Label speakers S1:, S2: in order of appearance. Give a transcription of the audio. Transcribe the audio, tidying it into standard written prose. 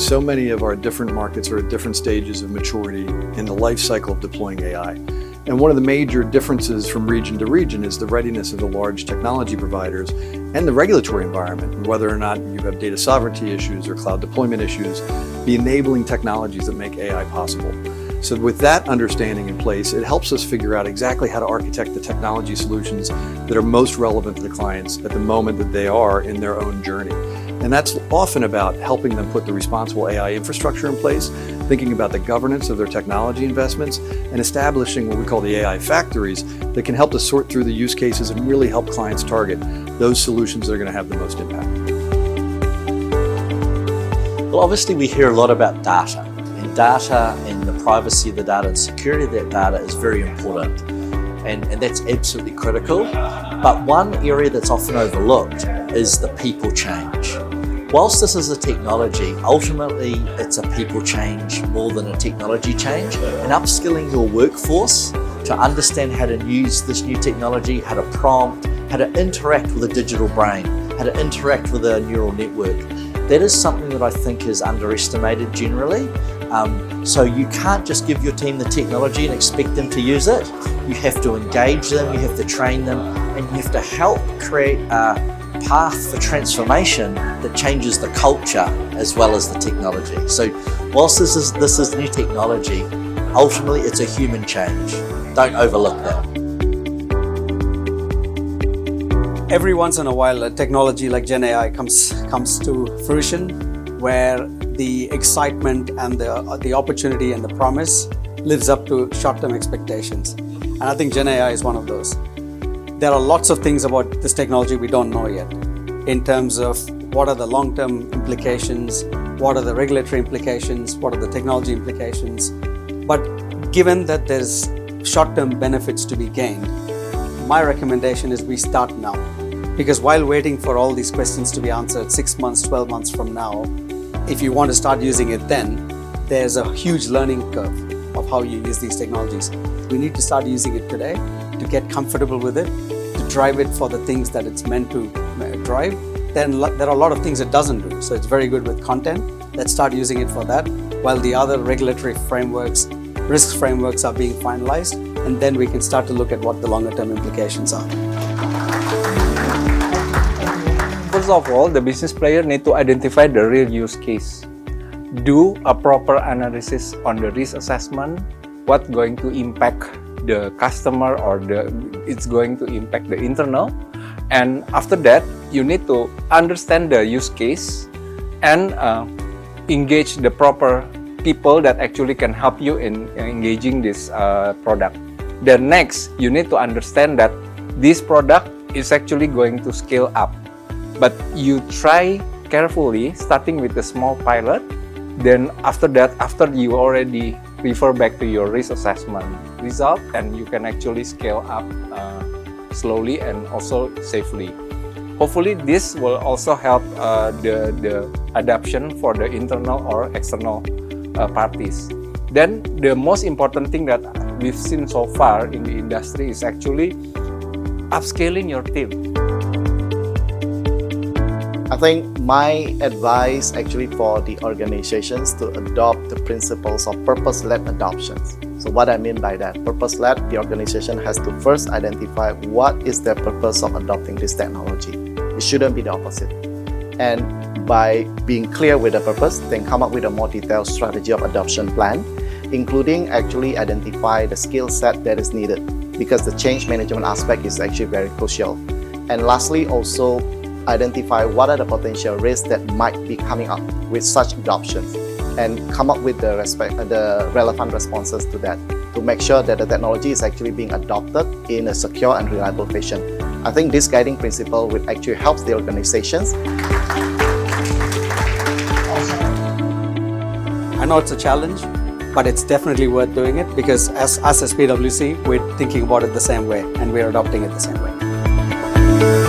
S1: so many of our different markets are at different stages of maturity in the life cycle of deploying AI. And one of the major differences from region to region is the readiness of the large technology providers and the regulatory environment, whether or not you have data sovereignty issues or cloud deployment issues, the enabling technologies that make AI possible. So with that understanding in place, it helps us figure out exactly how to architect the technology solutions that are most relevant to the clients at the moment that they are in their own journey. And that's often about helping them put the responsible AI infrastructure in place, thinking about the governance of their technology investments, and establishing what we call the AI factories that can help to sort through the use cases and really help clients target those solutions that are going to have the most impact.
S2: Well, obviously we hear a lot about data, and the privacy of the data and security of that data is very important, and that's absolutely critical. But one area that's often overlooked is the people change. Whilst this is a technology, ultimately it's a people change more than a technology change, and upskilling your workforce to understand how to use this new technology, how to prompt, how to interact with a digital brain, how to interact with a neural network. That is something that I think is underestimated generally. So you can't just give your team the technology and expect them to use it. You have to engage them, you have to train them, and you have to help create a path for transformation that changes the culture as well as the technology. So whilst this is new technology, ultimately it's a human change. Don't overlook that.
S3: Every once in a while, a technology like Gen AI comes to fruition, where the excitement and the opportunity and the promise lives up to short-term expectations. And I think Gen AI is one of those. There are lots of things about this technology we don't know yet, in terms of what are the long-term implications, what are the regulatory implications, what are the technology implications. But given that there's short-term benefits to be gained, my recommendation is we start now. Because while waiting for all these questions to be answered 6 months, 12 months from now, if you want to start using it then, there's a huge learning curve of how you use these technologies. We need to start using it today to get comfortable with it, to drive it for the things that it's meant to drive. Then there are a lot of things it doesn't do. So it's very good with content. Let's start using it for that, while the other regulatory frameworks, risk frameworks are being finalized, and then we can start to look at what the longer term implications are.
S4: First of all, the business player need to identify the real use case. Do a proper analysis on the risk assessment, what's going to impact the customer or it's going to impact the internal. And after that, you need to understand the use case and engage the proper people that actually can help you in engaging this product. Then next, you need to understand that this product is actually going to scale up. But you try carefully, starting with a small pilot. Then after that, after you already refer back to your risk assessment result, and you can actually scale up slowly and also safely. Hopefully, this will also help the adoption for the internal or external parties. Then the most important thing that we've seen so far in the industry is actually upscaling your team.
S5: I think my advice actually for the organizations to adopt the principles of purpose-led adoptions. So what I mean by that, purpose-led, the organization has to first identify what is their purpose of adopting this technology. It shouldn't be the opposite. And by being clear with the purpose, then come up with a more detailed strategy of adoption plan, including actually identify the skill set that is needed, because the change management aspect is actually very crucial. And lastly, also identify what are the potential risks that might be coming up with such adoptions, and come up with the relevant responses to that, to make sure that the technology is actually being adopted in a secure and reliable fashion. I think this guiding principle will actually help the organizations.
S3: I know it's a challenge, but it's definitely worth doing it, because as PwC, we're thinking about it the same way and we're adopting it the same way.